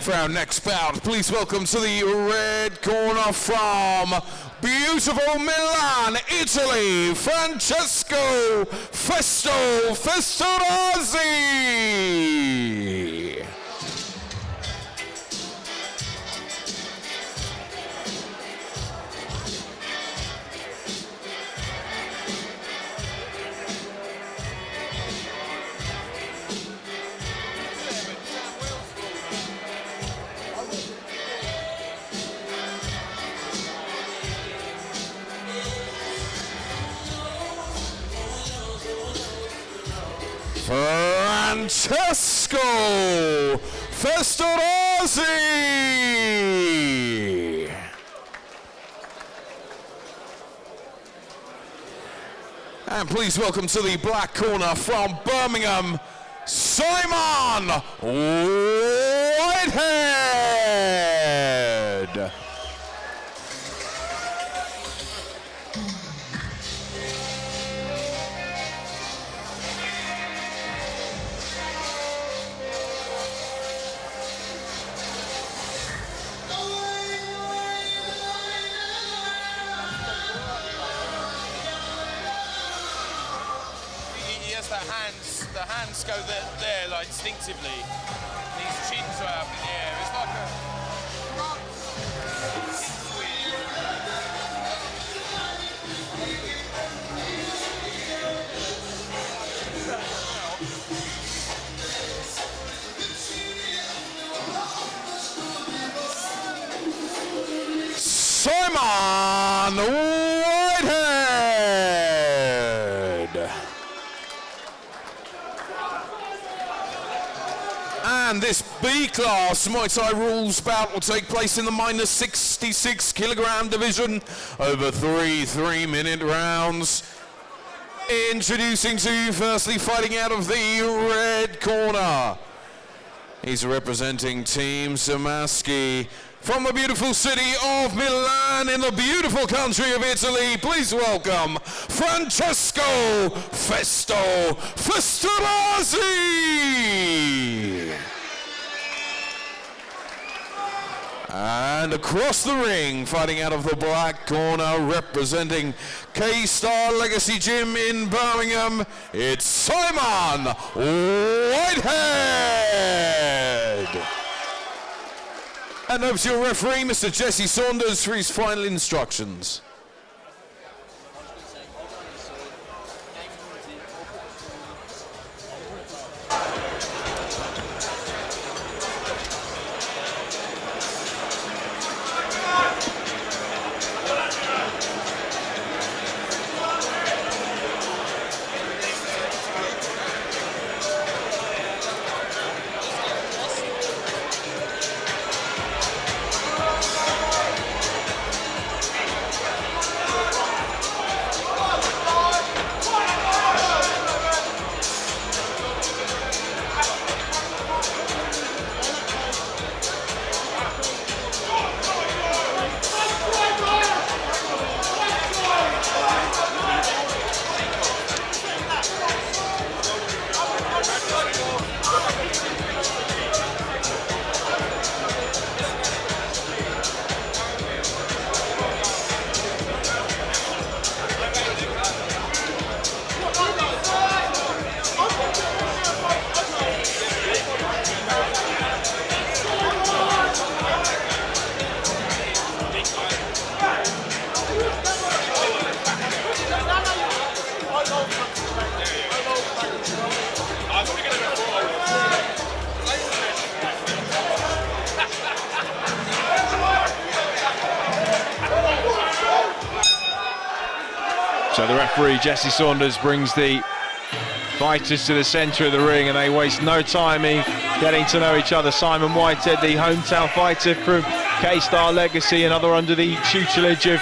For our next bout, please welcome to the red corner from beautiful Milan, Italy, Francesco Festorazzi. Francesco Festorazzi. And please welcome to the black corner from Birmingham, Simon Whitehead. The hands go there like instinctively. These chins are up in the air. It's like Simon Whitehead. And this B-class Muay Thai rules bout will take place in the minus 66 kilogram division over three 3-minute rounds. Introducing to you, firstly, fighting out of the red corner. He's representing Team Samaschi from the beautiful city of Milan in the beautiful country of Italy. Please welcome Francesco Festorazzi. And across the ring, fighting out of the black corner, representing K-Star Legacy Gym in Birmingham, it's Simon Whitehead. And over to your referee, Mr. Jesse Saunders, for his final instructions. So the referee, Jesse Saunders, brings the fighters to the centre of the ring, and they waste no time in getting to know each other. Simon Whitehead, the hometown fighter from K-Star Legacy, another under the tutelage of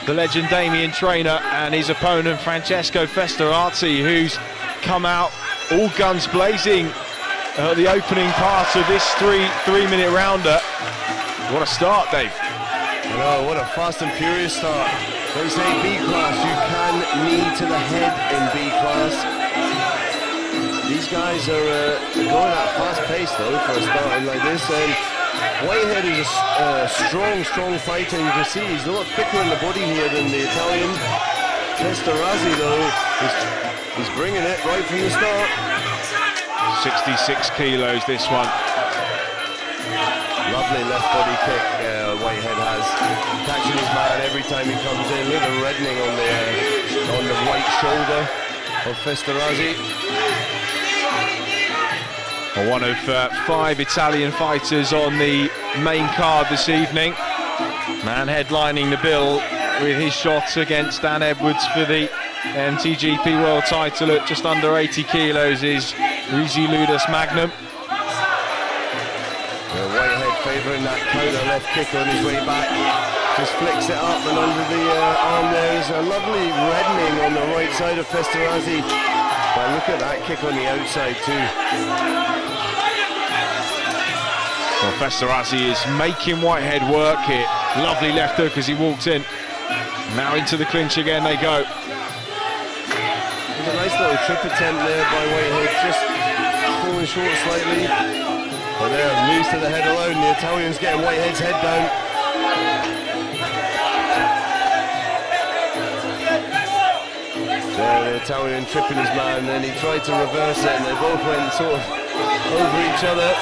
the legend Damien Trainer, and his opponent Francesco Festorazzi, who's come out all guns blazing at the opening part of this three-minute rounder. What a start, Dave. Oh, what a fast and furious start. They say B-class, you can knee to the head in B-class. These guys are going at a fast pace though for a starting like this, and Whitehead is a strong fighter. You can see he's a lot thicker in the body here than the Italian. Festorazzi, though, is bringing it right from the start. 66 kilos, this one. Lovely left body kick Whitehead has. Catching his man every time he comes in. Look at the reddening on the right shoulder of Festorazzi. One of 5 Italian fighters on the main card this evening. Man headlining the bill with his shot against Dan Edwards for the MTGP World title at just under 80 kilos is Rizi Ludus Magnum. Whitehead favouring that counter left kick on his way back. Just flicks it up and under the arm there is a lovely reddening on the right side of Festorazzi. But look at that kick on the outside too. Well, Festorazzi is making Whitehead work here. Lovely left hook as he walks in. Now into the clinch again they go. There's a nice little trip attempt there by Whitehead, just falling short slightly. But there, knees to the head alone. The Italian's getting Whitehead's head down. There, the Italian tripping his man, then he tried to reverse it, and they both went sort of over each other.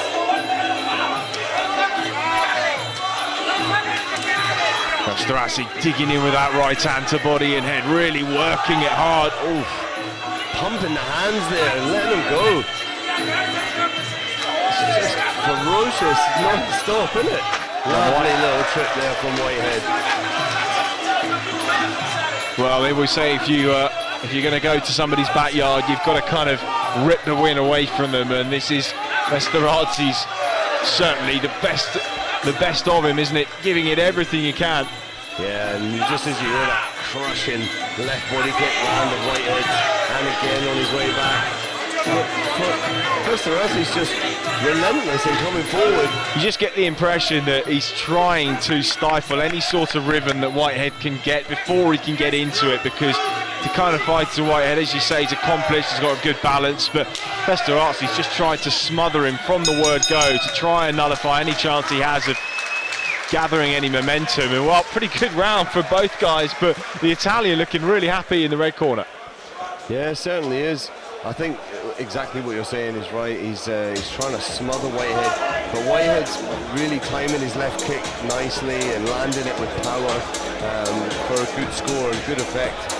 Festorazzi digging in with that right hand to body and head, really working it hard. Oof. Pumping the hands there and letting them go. It's just ferocious, non-stop, isn't it? Lovely little trip there from Whitehead. Well, they always say if you're going to go to somebody's backyard, you've got to kind of rip the win away from them, and this is Festorazzi's certainly the best of him, isn't it? Giving it everything he can. Yeah, and just as you hear that crushing left body kick round of Whitehead, and again on his way back. Festorazzi's just relentless in coming forward. You just get the impression that he's trying to stifle any sort of rhythm that Whitehead can get before he can get into it, because the kind of fighter Whitehead, as you say, is accomplished, he's got a good balance, but Festorazzi's just tried to smother him from the word go to try and nullify any chance he has of gathering any momentum. And well, pretty good round for both guys, but the Italian looking really happy in the red corner. Yeah, it certainly is. I think exactly what you're saying is right. He's trying to smother Whitehead, but Whitehead's really timing his left kick nicely and landing it with power for a good score and good effect.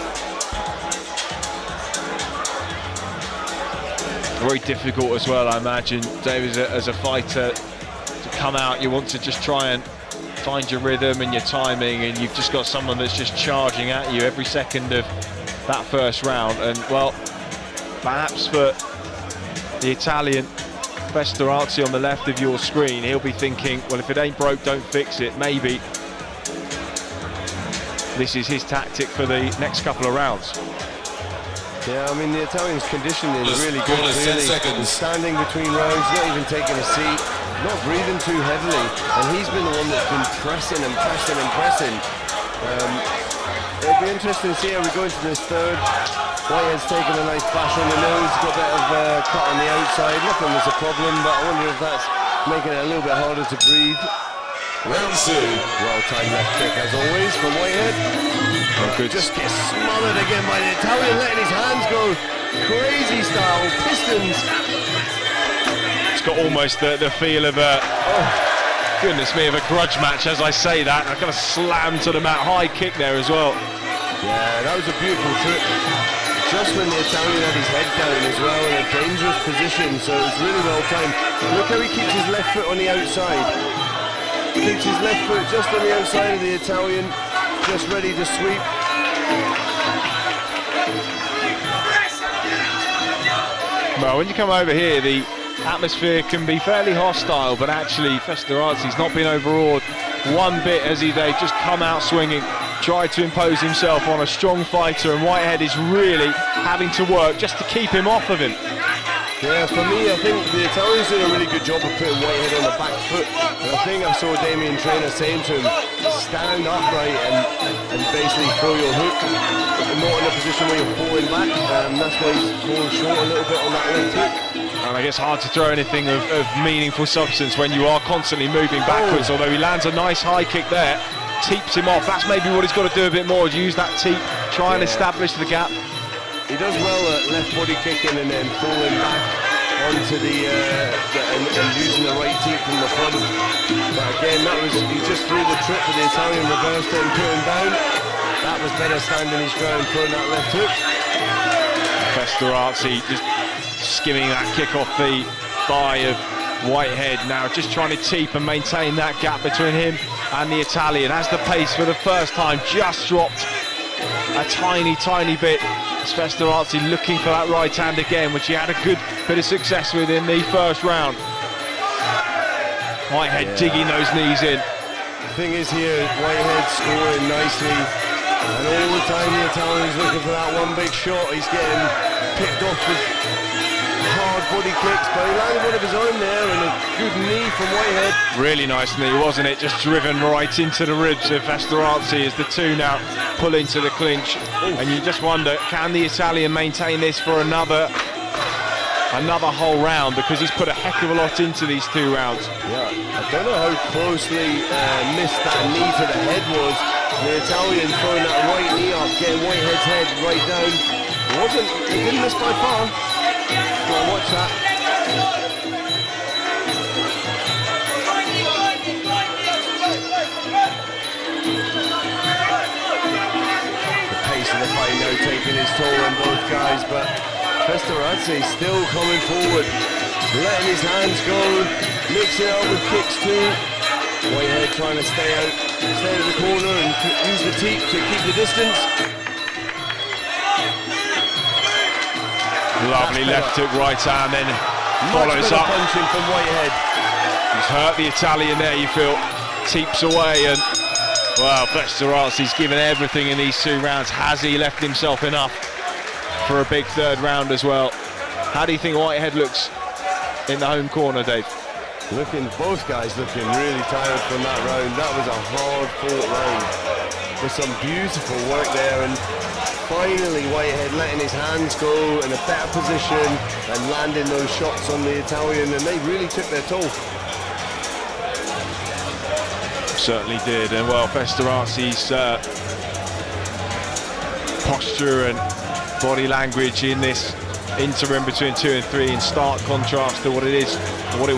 Very difficult as well, I imagine, Dave, as a fighter, to come out. You want to just try and find your rhythm and your timing, and you've just got someone that's just charging at you every second of that first round. And well, perhaps for the Italian, Festorazzi on the left of your screen, he'll be thinking, well, if it ain't broke, don't fix it. Maybe this is his tactic for the next couple of rounds. Yeah, I mean, the Italian's conditioning is really good, Bonus 10 really. seconds. Standing between rounds, not even taking a seat, not breathing too heavily, and he's been the one that's been pressing and pressing and pressing. It'll be interesting to see how we go into this third. Whitehead's taking a nice bash on the nose, got a bit of cut on the outside. Nothing was a problem, but I wonder if that's making it a little bit harder to breathe. Round 2. Well-timed left kick, as always, from Whitehead. Good. Just gets smothered again by the Italian, letting his hands go crazy style, pistons. It's got almost the feel of a, oh, goodness me, of a grudge match as I say that. I got a slam to the mat, high kick there as well. Yeah, that was a beautiful trip. Just when the Italian had his head down as well, in a dangerous position, so it was really well timed. Look how he keeps his left foot on the outside. Keeps his left foot just on the outside of the Italian, just ready to sweep. Well, when you come over here, the atmosphere can be fairly hostile, but actually Festorazzi's not been overawed one bit as they've just come out swinging, tried to impose himself on a strong fighter, and Whitehead is really having to work just to keep him off of him. Yeah, for me, I think the Italians did a really good job of putting Whitehead on the back foot, and I think I saw Damien Trainer saying to him, stand upright and basically throw your hook, not in a position where you're falling back. That's why he's falling short a little bit on that left hook. And I guess hard to throw anything of meaningful substance when you are constantly moving backwards, although he lands a nice high kick there, teeps him off. That's maybe what he's got to do a bit more, use that teep, try and establish the gap. He does well at left body kicking and then falling back onto and using the right teep from the front. But again, he just threw the trip with the Italian reversed it and put him down. That was better standing his ground, throwing that left hook. Festorazzi just skimming that kick off the thigh of Whitehead, now just trying to teep and maintain that gap between him and the Italian. Has the pace for the first time just dropped a tiny bit. It's Festorazzi looking for that right hand again, which he had a good bit of success with in the first round. Whitehead digging those knees in. The thing is here, Whitehead scoring nicely, and all the time the Italian's looking for that one big shot. He's getting picked off with hard body kicks, but he landed one of his own there and a good knee from Whitehead. Really nice knee, wasn't it? Just driven right into the ribs of Festorazzi as the two now pull into the clinch. And you just wonder, can the Italian maintain this for another whole round, because he's put a heck of a lot into these 2 rounds. Yeah, I don't know how closely missed that knee to the head was. The Italian throwing that right knee up, getting Whitehead's head right down. It didn't miss by far. Go on, watch that. The pace of the fight now taking its toll on both guys, but Festorazzi still coming forward, letting his hands go, mixing it up with kicks too. Whitehead trying to stay out of the corner and use the teep to keep the distance. Lovely left hook, right hand, then follows up. Punching from Whitehead. He's hurt the Italian there, you feel. Teeps away, and well, Festorazzi's given everything in these 2 rounds. Has he left himself enough for a big 3rd round as well? How do you think Whitehead looks in the home corner, Dave? Both guys looking really tired from that round. That was a hard-fought round with some beautiful work there, and finally Whitehead letting his hands go in a better position and landing those shots on the Italian, and they really took their toll. Certainly did, and well, Festorazzi's posture and body language in this interim between 2 and 3, in stark contrast to what it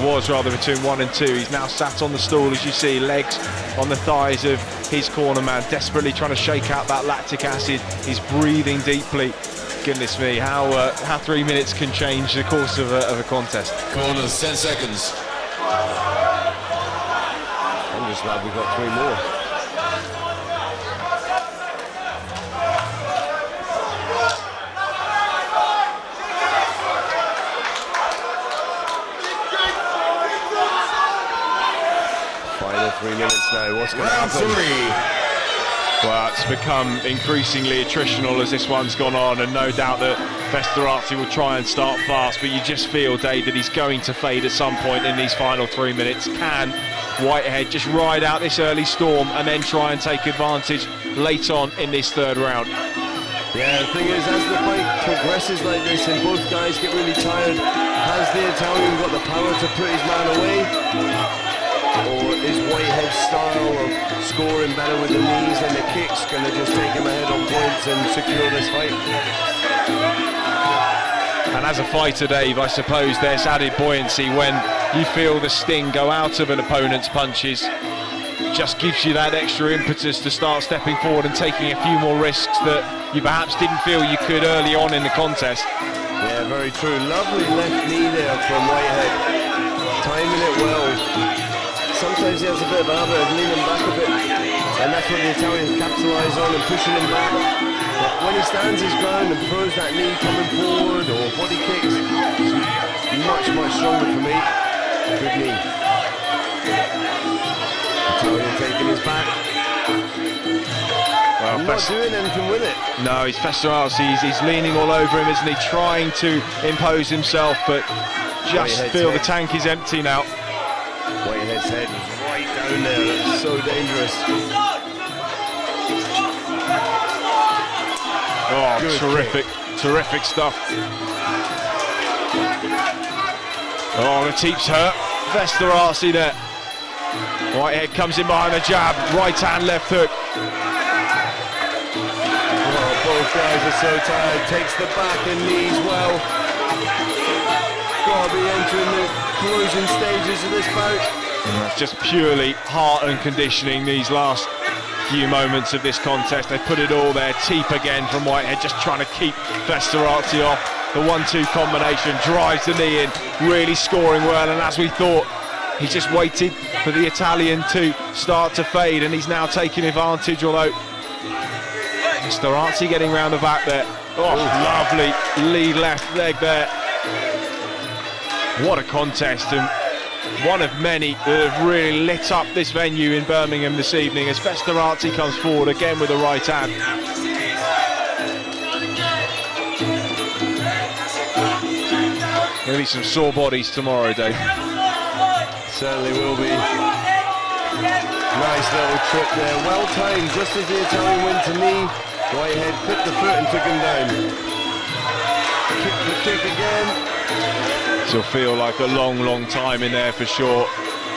was between 1 and 2. He's now sat on the stool, as you see, legs on the thighs of his corner man, desperately trying to shake out that lactic acid. He's breathing deeply. Goodness me, how 3 minutes can change the course of a contest. Corners, 10 seconds. I'm just glad we've got 3 more. Final 3 minutes now. What's going to happen? Round 3. Well, it's become increasingly attritional as this one's gone on, and no doubt that Festorazzi will try and start fast, but you just feel, Dave, that he's going to fade at some point in these final 3 minutes. Can Whitehead just ride out this early storm and then try and take advantage late on in this 3rd round? Yeah, the thing is, as the fight progresses like this and both guys get really tired, has the Italian got the power to put his man away? Or is Whitehead's style of scoring better with the knees and the kicks going to just take him ahead on points and secure this fight? And as a fighter, Dave, I suppose there's added buoyancy when you feel the sting go out of an opponent's punches. Just gives you that extra impetus to start stepping forward and taking a few more risks that you perhaps didn't feel you could early on in the contest. Yeah, very true. Lovely left knee there from Whitehead. Timing it well. Sometimes he has a bit of a habit of leaning back a bit, and that's what the Italians capitalise on and pushing him back. But when he stands his ground and throws that knee coming forward or body kicks, it's much stronger for me. Good knee. Italian taking his back. Well, not doing anything with it. No, he's Festorazzi. He's leaning all over him, isn't he? Trying to impose himself, but just Whitehead's feel head. the tank is empty now. Whitehead's head is right down there. That's so dangerous. Oh, Good terrific stuff. Oh, the teep's hurt. Festorazzi there. Whitehead comes in behind the jab. Right hand, left hook. Oh, both guys are so tired. Takes the back and knees well. Got to be entering the closing stages of this bout. It's just purely heart and conditioning these last few moments of this contest. They put it all there. Teep again from Whitehead, just trying to keep Festorazzi off. The 1-2 combination drives the knee in, really scoring well, and as we thought, he just waited for the Italian to start to fade, and he's now taking advantage, although Festorazzi getting round the back there. Oh, lovely lead left leg there. What a contest, and one of many that have really lit up this venue in Birmingham this evening as Festorazzi comes forward again with the right hand. Maybe some sore bodies tomorrow, Dave. Certainly will be. Nice little trip there, well timed, just as the Italian went to knee. Whitehead clipped the foot and took him down. Kick for kick again. It'll feel like a long time in there for sure.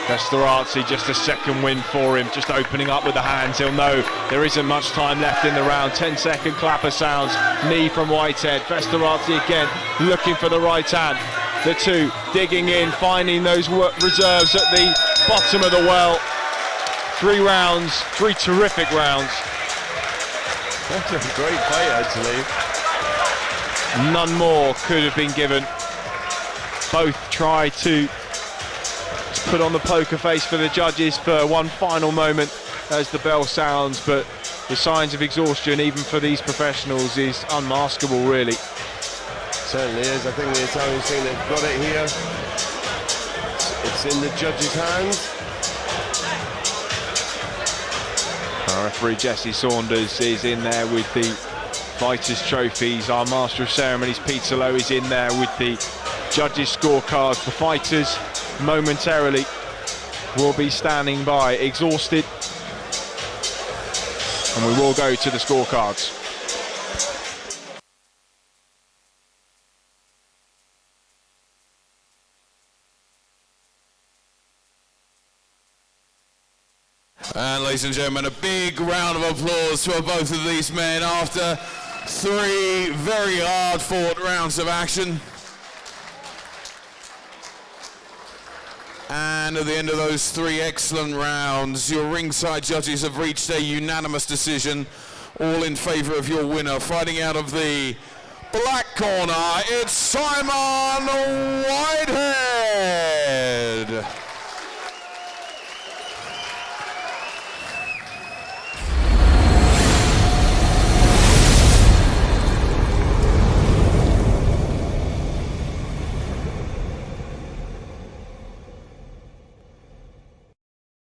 Festorazzi, just a second win for him, just opening up with the hands. He'll know there isn't much time left in the round. 10-second clapper sounds, knee from Whitehead. Festorazzi again, looking for the right hand. The two digging in, finding those reserves at the bottom of the well. 3 rounds, 3 terrific rounds. That's a great fight, actually. None more could have been given. Both try to put on the poker face for the judges for one final moment as the bell sounds, but the signs of exhaustion, even for these professionals, is unmaskable, really. Certainly is. I think the Italians think they've got it here. It's in the judges' hands. Our referee Jesse Saunders is in there with the fighters' trophies. Our master of ceremonies Peter Lowe is in there with the judges' scorecards. The fighters momentarily will be standing by, exhausted, and we will go to the scorecards. And ladies and gentlemen, a big round of applause for both of these men after 3 very hard-fought rounds of action. And at the end of those 3 excellent rounds, your ringside judges have reached a unanimous decision, all in favour of your winner. Fighting out of the black corner, it's Simon Whitehead.